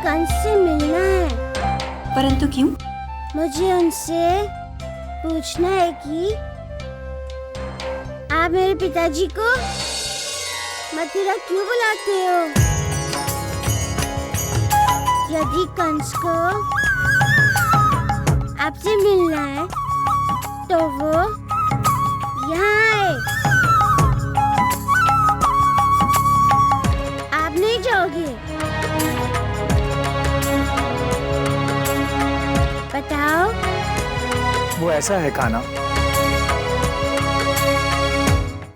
कंस से मिलना है। परंतु क्यों? मुझे उनसे पूछना है कि आप मेरे पिताजी को मथुरा क्यों बुलाते हो? यदि कंस को आपसे मिलना है तो वो यहाँ आए। आप नहीं जाओगे? बताओ। वो ऐसा है कान्हा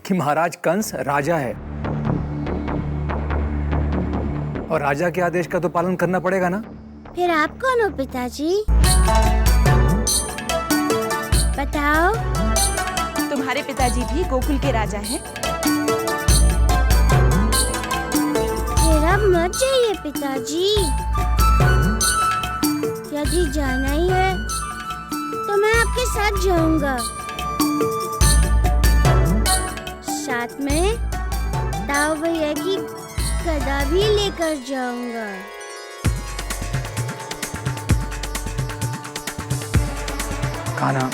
कि महाराज कंस राजा है और राजा के आदेश का तो पालन करना पड़ेगा ना। फिर आप कौन हो पिताजी? बताओ। तुम्हारे पिताजी भी गोकुल के राजा हैं। फिर अब मत जाइए पिताजी। यदि जाना ही है तो मैं आपके साथ जाऊंगा। साथ में ताऊ भैया की गदा भी लेकर जाऊंगा। कान्हा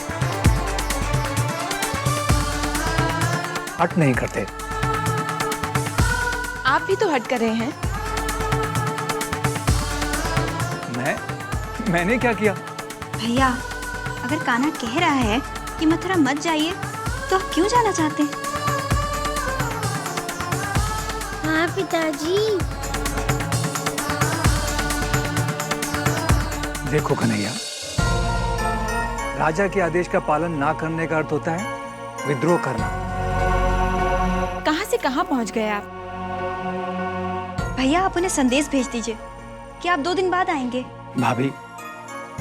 हट नहीं करते। आप भी तो हट कर रहे हैं। मैंने क्या किया? भैया, अगर कान्हा कह रहा है कि मथुरा मत जाइए तो आप क्यों जाना चाहते हैं? हाँ पिताजी। देखो कन्हैया, राजा के आदेश का पालन ना करने का अर्थ होता है विद्रोह करना। कहां से कहां पहुंच गए आप? भैया, आप उन्हें संदेश भेज दीजिए कि आप 2 दिन बाद आएंगे। भाभी,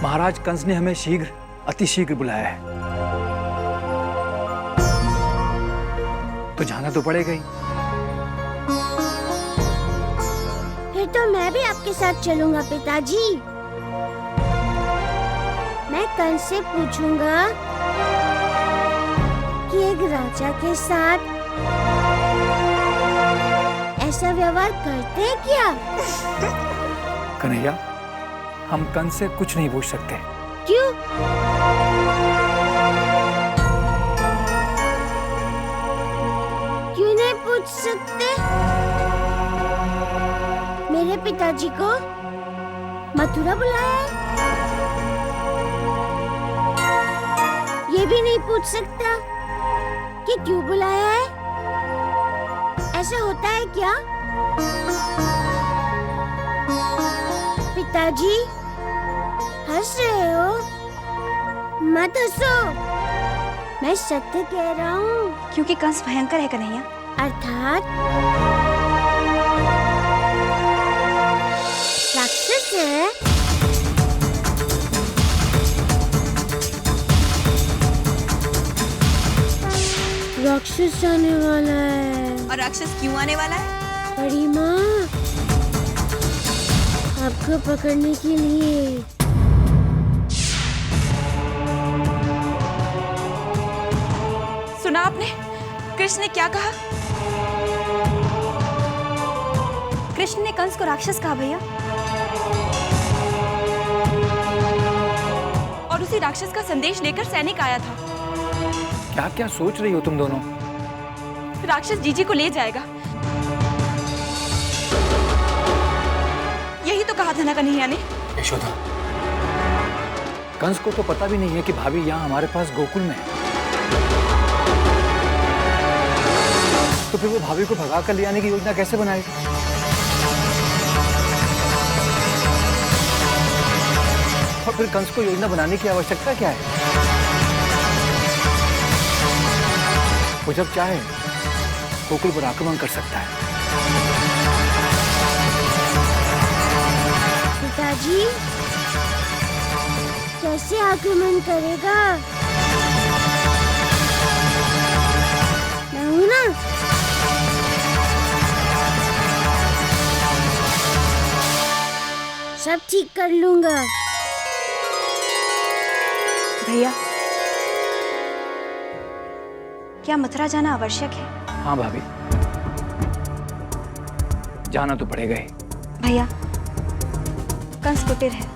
महाराज कंस ने हमें शीघ्र अतिशीघ्र बुलाया है तो जाना तो पड़ेगा ही। फिर तो मैं भी आपके साथ चलूंगा पिताजी। मैं कंस से पूछूंगा कि एक राजा के साथ ऐसा व्यवहार करते हैं क्या? कन्हैया, हम कंस से कुछ नहीं पूछ सकते। क्यों? क्यों नहीं पूछ सकते? मेरे पिताजी को मथुरा बुलाया है? ये भी नहीं पूछ सकता कि क्यों बुलाया है? ऐसा होता है क्या? पिताजी हंस रहे हो? मत हंसो, मैं सत्य कह रहा हूँ। क्योंकि कंस भयंकर है कन्हैया। अर्थात राक्षस है। राक्षस आने वाला है। और राक्षस क्यों आने वाला है? बड़ी माँ, आपको पकड़ने के लिए। सुना आपने कृष्ण ने क्या कहा? कृष्ण ने कंस को राक्षस कहा भैया। और उसी राक्षस का संदेश लेकर सैनिक आया था। क्या क्या सोच रही हो तुम दोनों? राक्षस जीजी को ले जाएगा, यही तो कहा था ना कन्हैया ने। यशोदा, कंस को तो पता भी नहीं है कि भाभी यहाँ हमारे पास गोकुल में है। तो फिर वो भाभी को भगा कर ले आने की योजना कैसे बनाएगा? और फिर कंस को योजना बनाने की आवश्यकता क्या है? वो जब चाहे गोकुल पर आक्रमण कर सकता है। पिताजी कैसे आक्रमण करेगा? मैं हूं ना। सब ठीक कर लूंगा। भैया, क्या मथुरा जाना आवश्यक है? हाँ भाभी, जाना तो पड़ेगा ही। भैया, कंस कुटिल है,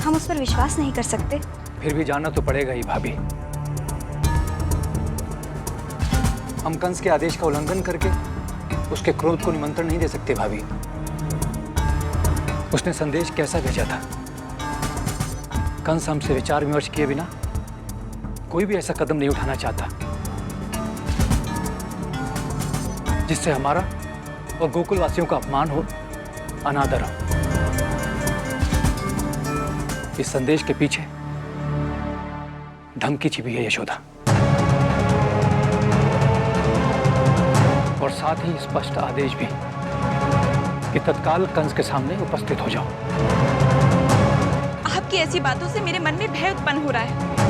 हम उस पर विश्वास नहीं कर सकते। फिर भी जानना तो पड़ेगा ही भाभी। हम कंस के आदेश का उल्लंघन करके उसके क्रोध को निमंत्रण नहीं दे सकते भाभी। उसने संदेश कैसा भेजा था? कंस हमसे विचार विमर्श किए बिना कोई भी ऐसा कदम नहीं उठाना चाहता जिससे हमारा और गोकुल वासियों का अपमान हो, अनादर हो। इस संदेश के पीछे धमकी छिपी है यशोदा, और साथ ही स्पष्ट आदेश भी कि तत्काल कंस के सामने उपस्थित हो जाओ। आपकी ऐसी बातों से मेरे मन में भय उत्पन्न हो रहा है।